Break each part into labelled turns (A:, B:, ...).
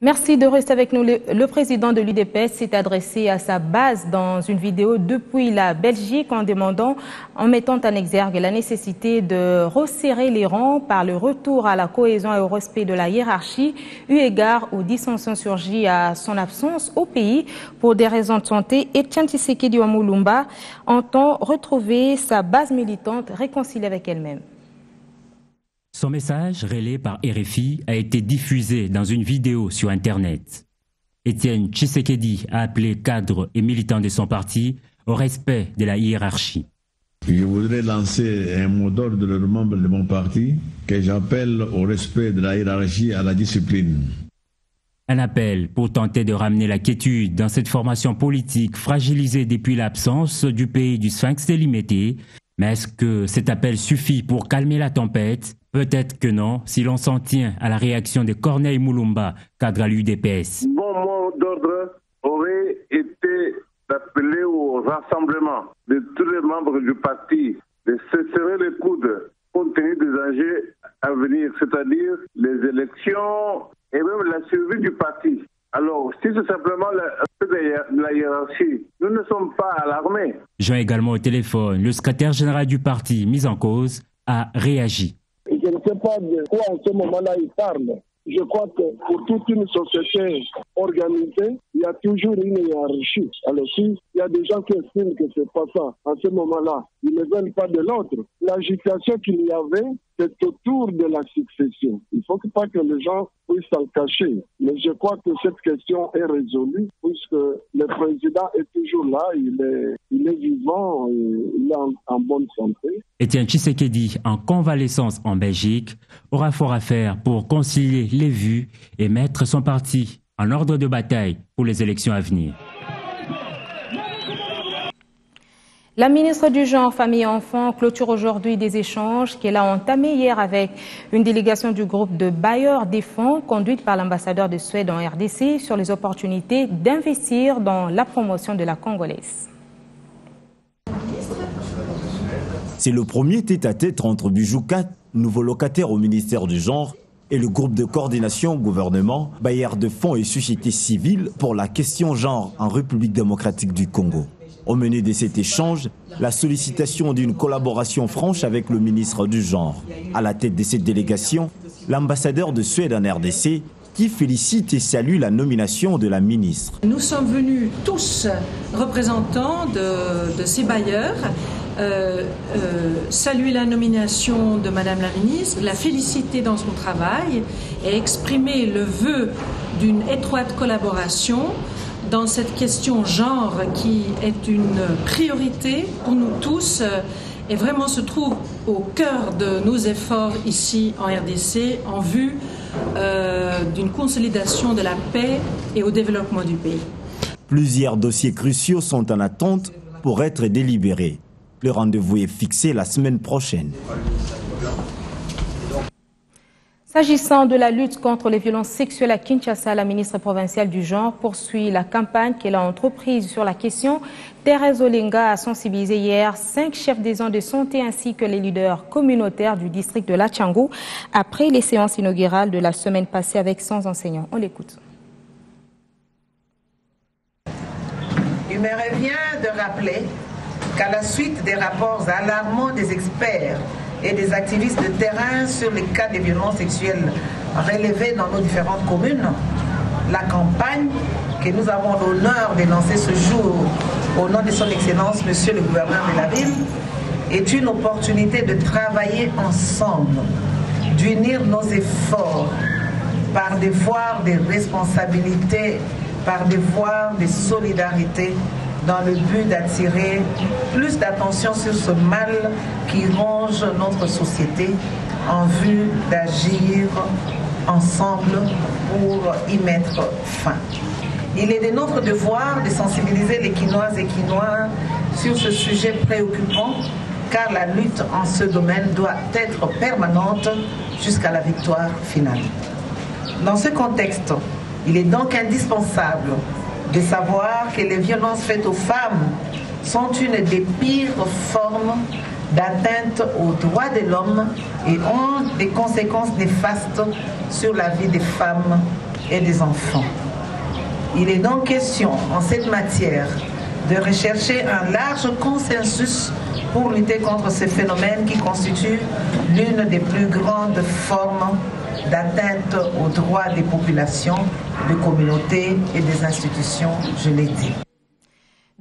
A: Merci de rester avec nous. Le président de l'UDPS s'est adressé à sa base dans une vidéo depuis la Belgique en mettant en exergue la nécessité de resserrer les rangs par le retour à la cohésion et au respect de la hiérarchie, eu égard aux dissensions surgies à son absence au pays pour des raisons de santé. Etienne Tshisekedi Mulumba entend retrouver sa base militante réconciliée avec elle-même.
B: Son message, relayé par RFI, a été diffusé dans une vidéo sur Internet. Etienne Tshisekedi a appelé cadres et militants de son parti au respect de la hiérarchie.
C: Je voudrais lancer un mot d'ordre de leurs membres de mon parti que j'appelle au respect de la hiérarchie et à la discipline.
B: Un appel pour tenter de ramener la quiétude dans cette formation politique fragilisée depuis l'absence du pays du Sphinx délimité. Mais est-ce que cet appel suffit pour calmer la tempête? Peut-être que non, si l'on s'en tient à la réaction de Corneille Mulumba, cadre à l'UDPS.
D: Bon mot d'ordre aurait été d'appeler au rassemblement de tous les membres du parti, de se serrer les coudes compte tenu des enjeux à venir, c'est-à-dire les élections et même la survie du parti. Alors, si c'est simplement la hiérarchie, nous ne sommes pas alarmés.
B: Joint également au téléphone, le secrétaire général du parti mis en cause a réagi.
E: Je ne sais pas de quoi en ce moment-là il parle. Je crois que pour toute une société organisée, il y a toujours une hiérarchie. Alors si il y a des gens qui estiment que c'est pas ça, en ce moment-là, ils ne veulent pas de l'autre. L'agitation qu'il y avait, c'est autour de la succession. Il ne faut pas que les gens puissent s'en cacher. Mais je crois que cette question est résolue puisque le président est toujours là, il est vivant, il est en bonne santé.
B: Etienne Tshisekedi, en convalescence en Belgique, aura fort à faire pour concilier les vues et mettre son parti en ordre de bataille pour les élections à venir.
A: La ministre du Genre, Famille et Enfants clôture aujourd'hui des échanges qu'elle a entamés hier avec une délégation du groupe de bailleurs des fonds conduite par l'ambassadeur de Suède en RDC sur les opportunités d'investir dans la promotion de la Congolaise.
F: C'est le premier tête-à-tête entre Bijoukat, nouveau locataire au ministère du Genre, et le groupe de coordination gouvernement, bailleurs de fonds et société civile pour la question genre en République démocratique du Congo. Au menu de cet échange, la sollicitation d'une collaboration franche avec le ministre du Genre. À la tête de cette délégation, l'ambassadeur de Suède en RDC qui félicite et salue la nomination de la ministre.
G: Nous sommes venus tous représentants de ces bailleurs, saluer la nomination de Madame la ministre, la féliciter dans son travail et exprimer le vœu d'une étroite collaboration dans cette question genre qui est une priorité pour nous tous et vraiment se trouve au cœur de nos efforts ici en RDC en vue d'une consolidation de la paix et au développement du pays.
F: Plusieurs dossiers cruciaux sont en attente pour être délibérés. Le rendez-vous est fixé la semaine prochaine.
A: S'agissant de la lutte contre les violences sexuelles à Kinshasa, la ministre provinciale du Genre poursuit la campagne qu'elle a entreprise sur la question. Thérèse Olenga a sensibilisé hier 5 chefs des zones de santé ainsi que les leaders communautaires du district de Lachangu après les séances inaugurales de la semaine passée avec 100 enseignants. On l'écoute.
H: Il me revient de rappeler qu'à la suite des rapports alarmants des experts et des activistes de terrain sur les cas de violences sexuelles relevés dans nos différentes communes, la campagne que nous avons l'honneur de lancer ce jour au nom de son Excellence, Monsieur le gouverneur de la ville, est une opportunité de travailler ensemble, d'unir nos efforts par devoir de responsabilité, par devoir de solidarité, dans le but d'attirer plus d'attention sur ce mal qui ronge notre société en vue d'agir ensemble pour y mettre fin. Il est de notre devoir de sensibiliser les Quinoises et Quinois sur ce sujet préoccupant car la lutte en ce domaine doit être permanente jusqu'à la victoire finale. Dans ce contexte, il est donc indispensable de savoir que les violences faites aux femmes sont une des pires formes d'atteinte aux droits de l'homme et ont des conséquences néfastes sur la vie des femmes et des enfants. Il est donc question en cette matière de rechercher un large consensus pour lutter contre ce phénomène qui constitue l'une des plus grandes formes d'atteinte aux droits des populations, des communautés et des institutions, je l'ai dit.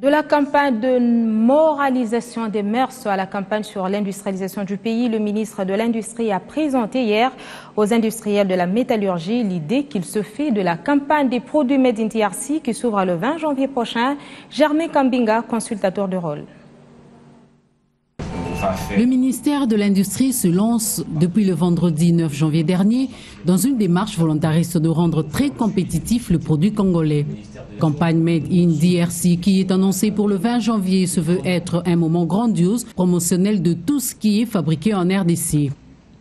A: De la campagne de moralisation des mœurs à la campagne sur l'industrialisation du pays, le ministre de l'Industrie a présenté hier aux industriels de la métallurgie l'idée qu'il se fait de la campagne des produits Made in DRC qui s'ouvre le 20 janvier prochain. Germain Kambinga, consultateur de rôle.
I: Le ministère de l'Industrie se lance depuis le vendredi 9 janvier dernier dans une démarche volontariste de rendre très compétitif le produit congolais. Campagne Made in DRC qui est annoncée pour le 20 janvier se veut être un moment grandiose, promotionnel de tout ce qui est fabriqué en RDC.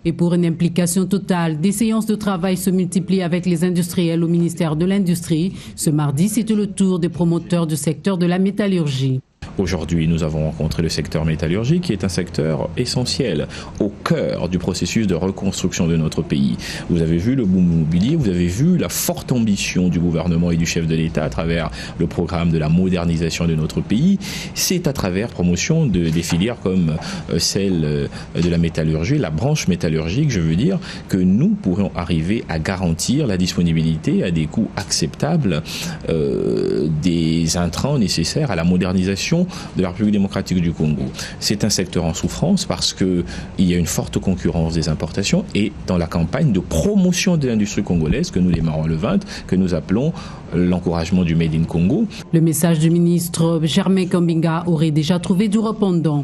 I: Et pour une implication totale, des séances de travail se multiplient avec les industriels au ministère de l'Industrie. Ce mardi, c'était le tour des promoteurs du secteur de la métallurgie.
J: Aujourd'hui, nous avons rencontré le secteur métallurgique qui est un secteur essentiel au cœur du processus de reconstruction de notre pays. Vous avez vu le boom immobilier, vous avez vu la forte ambition du gouvernement et du chef de l'État à travers le programme de la modernisation de notre pays. C'est à travers la promotion des filières comme celle de la métallurgie, la branche métallurgique, je veux dire, que nous pourrions arriver à garantir la disponibilité à des coûts acceptables des intrants nécessaires à la modernisation de la République démocratique du Congo. C'est un secteur en souffrance parce qu'il y a une forte concurrence des importations et dans la campagne de promotion de l'industrie congolaise que nous démarrons le 20, que nous appelons l'encouragement du Made in Congo.
I: Le message du ministre Germain Kambinga aurait déjà trouvé du répondant.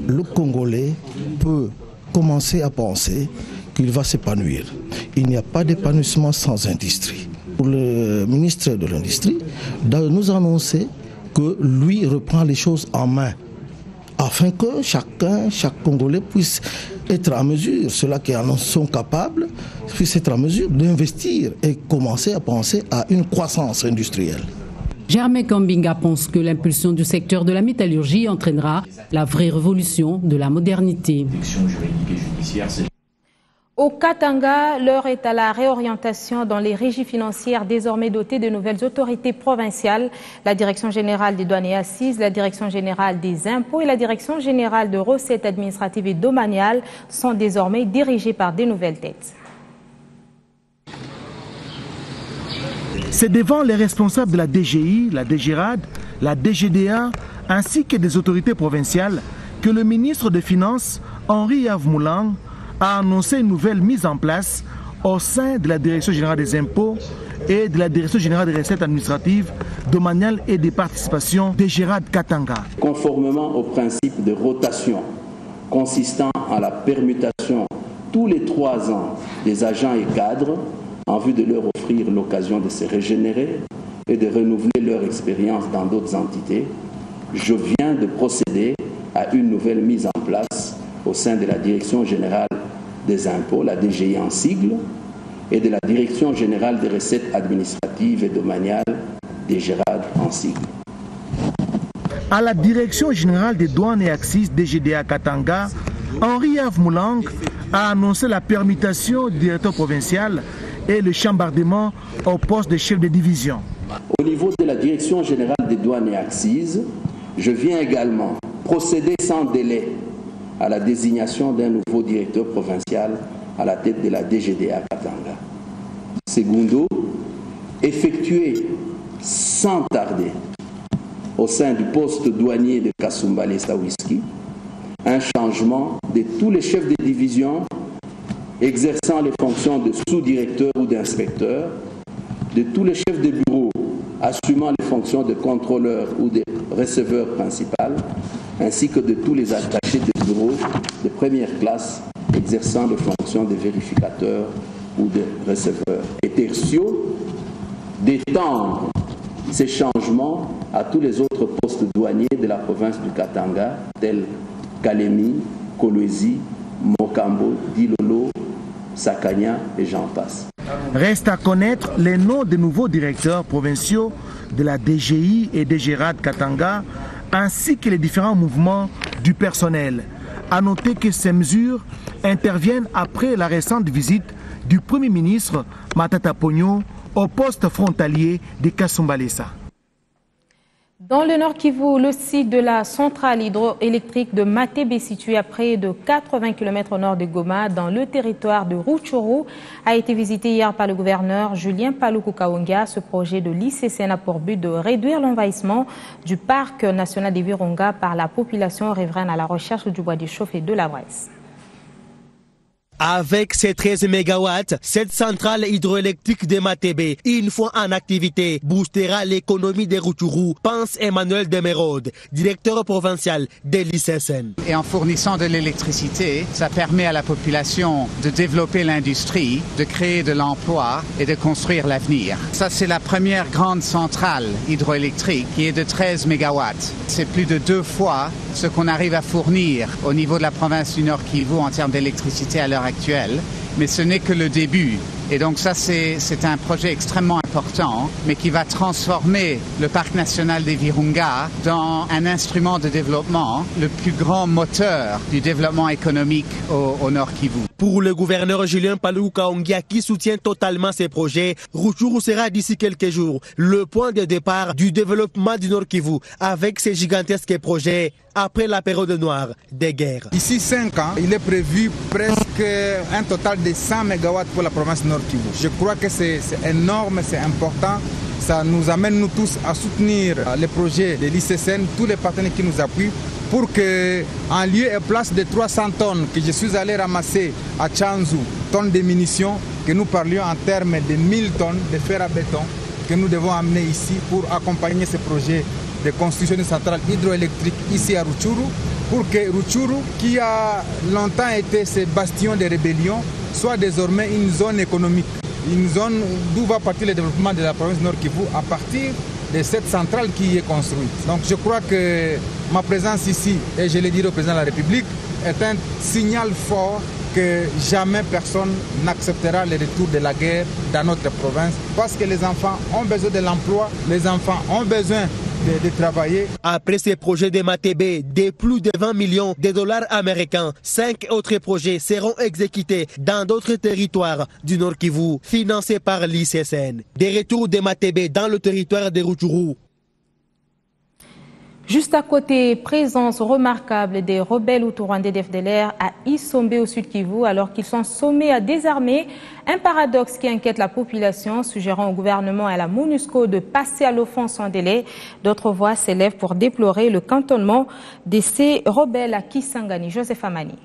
K: Le Congolais peut commencer à penser qu'il va s'épanouir. Il n'y a pas d'épanouissement sans industrie. Pour le ministre de l'Industrie, de nous annoncer que lui reprend les choses en main, afin que chaque Congolais puisse être en mesure, ceux-là qui en sont capables, puissent être en mesure d'investir et commencer à penser à une croissance industrielle.
I: Germain Kambinga pense que l'impulsion du secteur de la métallurgie entraînera la vraie révolution de la modernité.
A: Au Katanga, l'heure est à la réorientation dans les régies financières désormais dotées de nouvelles autorités provinciales. La Direction générale des douanes et assises, la Direction générale des impôts et la Direction générale de recettes administratives et domaniales sont désormais dirigées par des nouvelles têtes.
L: C'est devant les responsables de la DGI, la DGRAD, la DGDA ainsi que des autorités provinciales que le ministre des Finances, Henri Yves-Moulang, a annoncé une nouvelle mise en place au sein de la Direction générale des impôts et de la Direction générale des recettes administratives, domaniales et des participations DGRAD Katanga.
M: Conformément au principe de rotation consistant à la permutation tous les 3 ans des agents et cadres en vue de leur offrir l'occasion de se régénérer et de renouveler leur expérience dans d'autres entités, je viens de procéder à une nouvelle mise en place au sein de la Direction générale des impôts, la DGI en sigle, et de la Direction générale des recettes administratives et domaniales, DGRAD en sigle.
L: À la Direction générale des douanes et accises, DGDA Katanga, Henri Yves-Moulang a annoncé la permutation du directeur provincial et le chambardement au poste de chef de division.
M: Au niveau de la Direction générale des douanes et accises, je viens également procéder sans délai à la désignation d'un nouveau directeur provincial à la tête de la DGDA Katanga. Segundo, effectuer sans tarder au sein du poste douanier de Kasumbale Sawiski un changement de tous les chefs de division exerçant les fonctions de sous-directeur ou d'inspecteur, de tous les chefs de bureau assumant les fonctions de contrôleur ou de receveur principal, ainsi que de tous les attachés de bureau de première classe exerçant les fonctions de vérificateur ou de receveur. Et tertio, d'étendre ces changements à tous les autres postes douaniers de la province du Katanga, tels Kalemi, Kolwezi, Mokambo, Dilolo, Sakanya et j'en passe.
L: Reste à connaître les noms des nouveaux directeurs provinciaux de la DGI et DGRAD Katanga, ainsi que les différents mouvements du personnel. À noter que ces mesures interviennent après la récente visite du Premier ministre Matata Ponyo au poste frontalier de Kasumbalesa.
A: Dans le Nord Kivu, le site de la centrale hydroélectrique de Matebe, situé à près de 80 km au nord de Goma, dans le territoire de Rutshuru, a été visité hier par le gouverneur Julien Paluku Kahongya. Ce projet de l'ICCN a pour but de réduire l'envahissement du parc national des Virunga par la population riveraine à la recherche du bois de chauffe et de la braise.
N: Avec ses 13 MW, cette centrale hydroélectrique de Matebe, une fois en activité, boostera l'économie de Rutshuru, pense Emmanuel Demerode, directeur provincial de l'ICCN.
O: Et en fournissant de l'électricité, ça permet à la population de développer l'industrie, de créer de l'emploi et de construire l'avenir. Ça, c'est la première grande centrale hydroélectrique qui est de 13 MW. C'est plus de 2 fois ce qu'on arrive à fournir au niveau de la province du Nord Kivu en termes d'électricité à l'heure actuelle, mais ce n'est que le début. Et donc ça, c'est un projet extrêmement important, mais qui va transformer le parc national des Virunga dans un instrument de développement, le plus grand moteur du développement économique au Nord Kivu.
N: Pour le gouverneur Julien Paluku Kahongya, qui soutient totalement ces projets, Rutshuru sera d'ici quelques jours le point de départ du développement du Nord Kivu, avec ces gigantesques projets après la période noire des guerres.
P: D'ici 5 ans, il est prévu presque un total de 100 MW pour la province Nord Kivu. Je crois que c'est énorme, c'est important. Ça nous amène nous tous à soutenir les projets de l'ICCN, tous les partenaires qui nous appuient, pour que, en lieu et place de 300 tonnes que je suis allé ramasser à Tchanzu, tonnes de munitions, que nous parlions en termes de 1000 tonnes de fer à béton que nous devons amener ici pour accompagner ce projet de construction de centrales hydroélectriques ici à Rutshuru, pour que Rutshuru, qui a longtemps été ce bastion de rébellion, soit désormais une zone économique, une zone d'où va partir le développement de la province Nord Kivu à partir de cette centrale qui est construite. Donc je crois que ma présence ici, et je l'ai dit au président de la République, est un signal fort que jamais personne n'acceptera le retour de la guerre dans notre province, parce que les enfants ont besoin de l'emploi, les enfants ont besoin de travailler.
N: Après ces projets de Matebe, de plus de 20 millions de dollars américains, 5 autres projets seront exécutés dans d'autres territoires du Nord Kivu, financés par l'ICCN. Des retours de Matebe dans le territoire de Rutshuru.
A: Juste à côté, présence remarquable des rebelles hutu-rwandais d'FDLR à Isombe au sud Kivu, alors qu'ils sont sommés à désarmer. Un paradoxe qui inquiète la population, suggérant au gouvernement et à la MONUSCO de passer à l'offense sans délai. D'autres voix s'élèvent pour déplorer le cantonnement de ces rebelles à Kisangani. Joseph Amani.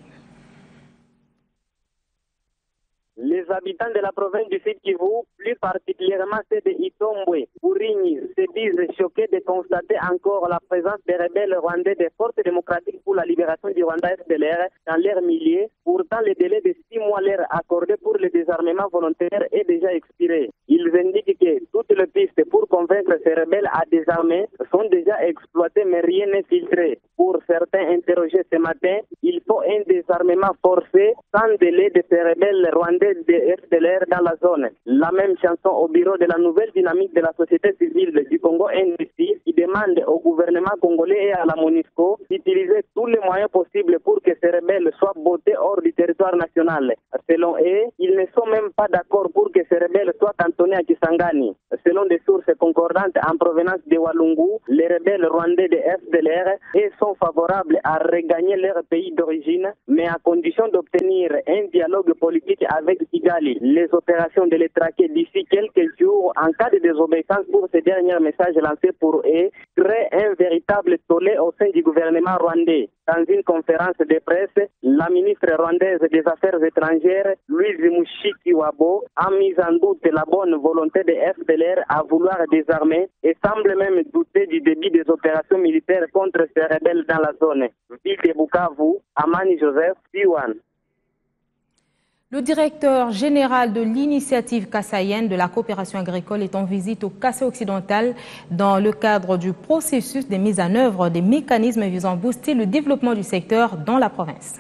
Q: Les habitants de la province du Sud Kivu, plus particulièrement ceux de Itombwe, Bourigny, se disent choqués de constater encore la présence des rebelles rwandais des forces démocratiques pour la libération du Rwanda FDLR dans leur milieu. Pourtant, le délai de 6 mois leur accordé pour le désarmement volontaire est déjà expiré. Ils indiquent que toutes les pistes pour convaincre ces rebelles à désarmer sont déjà exploitées, mais rien n'est filtré. Pour certains interrogés ce matin, il faut un désarmement forcé sans délai de ces rebelles rwandais de FDLR dans la zone. La même chanson au bureau de la nouvelle dynamique de la société civile du Congo NDC, qui demande au gouvernement congolais et à la MONUSCO d'utiliser tous les moyens possibles pour que ces rebelles soient bottés hors du territoire national. Selon eux, ils ne sont même pas d'accord pour que ces rebelles soient cantonnés à Kisangani. Selon des sources concordantes en provenance de Walungu, les rebelles rwandais de FDLR sont favorables à regagner leur pays d'origine, mais à condition d'obtenir un dialogue politique avec Kigali. Les opérations de les traquer d'ici quelques jours en cas de désobéissance pour ces derniers messages lancés pour eux créent un véritable tollé au sein du gouvernement rwandais. Dans une conférence de presse, la ministre rwandaise des Affaires étrangères, Louise Mushikiwabo, a mis en doute la bonne volonté de FDLR à vouloir désarmer et semble même douter du début des opérations militaires contre ces rebelles dans la zone. Ville de Bukavu, Amani Joseph, P1.
A: Le directeur général de l'initiative kassaïenne de la coopération agricole est en visite au Kassai occidental dans le cadre du processus de mise en œuvre des mécanismes visant à booster le développement du secteur dans la province.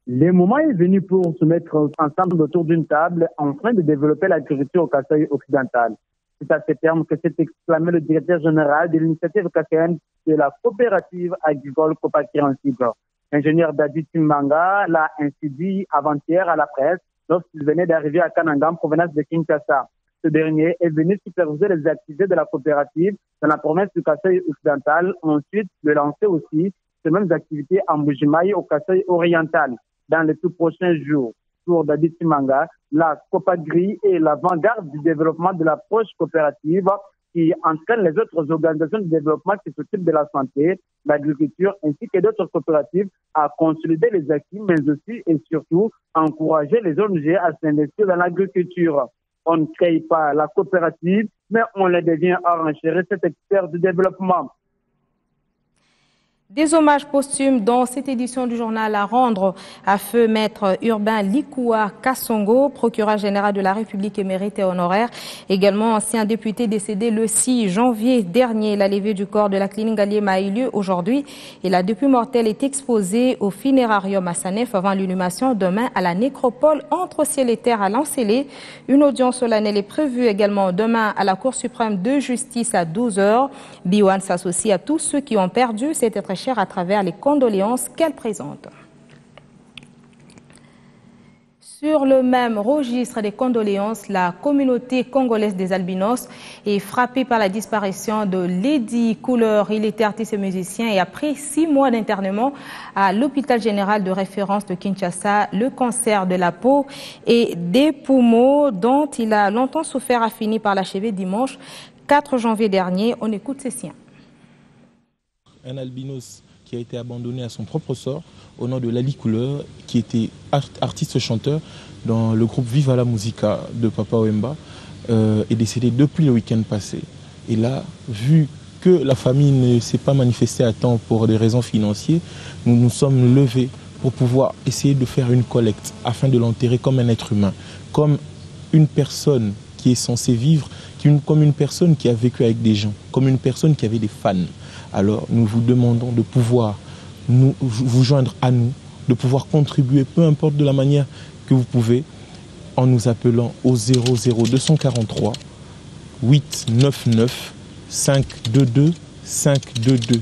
R: Le moment est venu pour se mettre ensemble autour d'une table en train de développer l'agriculture au Kassai occidental. C'est à ce terme que s'est exclamé le directeur général de l'initiative kassaïenne de la coopérative agricole Copakir en Cible. L'ingénieur Dadi Timbanga l'a ainsi dit avant-hier à la presse lorsqu'il venait d'arriver à Kananga en provenance de Kinshasa. Ce dernier est venu superviser les activités de la coopérative dans la province du Kasaï occidental, ensuite de lancer aussi ces mêmes activités en Bujimaï au Kasaï oriental dans les tout prochains jours. Pour David Simanga, la Copagri est l'avant-garde du développement de l'approche coopérative qui entraîne les autres organisations de développement qui s'occupent de la santé, l'agriculture ainsi que d'autres coopératives à consolider les acquis, mais aussi et surtout encourager les ONG à s'investir dans l'agriculture. On ne crée pas la coopérative, mais on les devient à renchérir cet expert du développement.
A: Des hommages posthumes dans cette édition du journal à rendre à feu maître Urbain Likoua Kassongo, procureur général de la République émérite et honoraire, également ancien député décédé le 6 janvier dernier. La levée du corps de la clinique Galliema a eu lieu aujourd'hui et la dépouille mortelle est exposée au funérarium à Sanef avant l'inhumation demain à la nécropole entre ciel et terre à Lancélé. Une audience solennelle est prévue également demain à la Cour suprême de justice à 12h. Biwan s'associe à tous ceux qui ont perdu cet être cher à travers les condoléances qu'elle présente. Sur le même registre des condoléances, la communauté congolaise des albinos est frappée par la disparition de Lady Couleur. Il était artiste et musicien et après 6 mois d'internement à l'hôpital général de référence de Kinshasa, le cancer de la peau et des poumons dont il a longtemps souffert a fini par l'achever dimanche 4 janvier dernier. On écoute ses siens.
S: Un albinos qui a été abandonné à son propre sort au nom de Lali Couleur, qui était artiste-chanteur dans le groupe Viva la Musica de Papa Wemba, est décédé depuis le week-end passé. Et là, vu que la famille ne s'est pas manifestée à temps pour des raisons financières, nous nous sommes levés pour pouvoir essayer de faire une collecte afin de l'enterrer comme un être humain, comme une personne qui est censée vivre, comme une personne qui a vécu avec des gens, comme une personne qui avait des fans. Alors nous vous demandons de pouvoir vous joindre à nous, de pouvoir contribuer, peu importe de la manière que vous pouvez, en nous appelant au 00243 899 522 522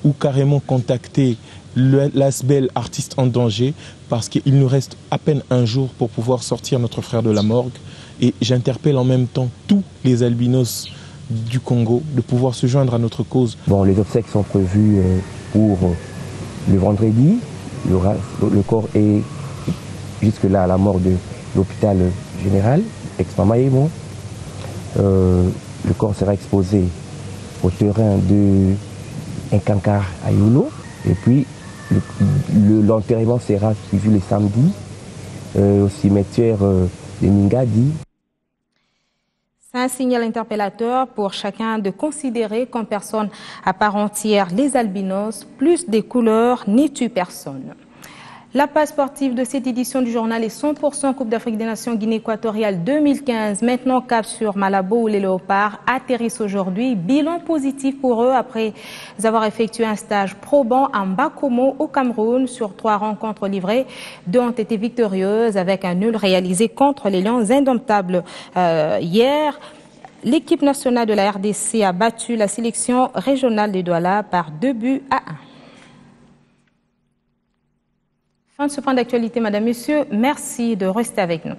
S: ou carrément contacter l'ASBEL Artiste en Danger parce qu'il nous reste à peine un jour pour pouvoir sortir notre frère de la morgue. Et j'interpelle en même temps tous les albinos du Congo de pouvoir se joindre à notre cause.
T: Bon, les obsèques sont prévues pour le vendredi. Le corps est jusque-là à la mort de l'hôpital général, ex-Mamaïmo. Le corps sera exposé au terrain de Nkankar à Yolo. Et puis, l'enterrement sera suivi le samedi au cimetière de Ningadi.
A: C'est un signal interpellateur pour chacun de considérer comme personne à part entière les albinos, plus des couleurs n'y tue personne. La page sportive de cette édition du journal est 100% Coupe d'Afrique des Nations Guinée équatoriale 2015. Maintenant, cap sur Malabo où les Léopards atterrissent aujourd'hui. Bilan positif pour eux après avoir effectué un stage probant en Bakomo au Cameroun. Sur 3 rencontres livrées, 2 ont été victorieuses avec un nul réalisé contre les Lions indomptables hier. L'équipe nationale de la RDC a battu la sélection régionale de Douala par 2-1. Fin de ce point d'actualité, Madame, Monsieur, merci de rester avec nous.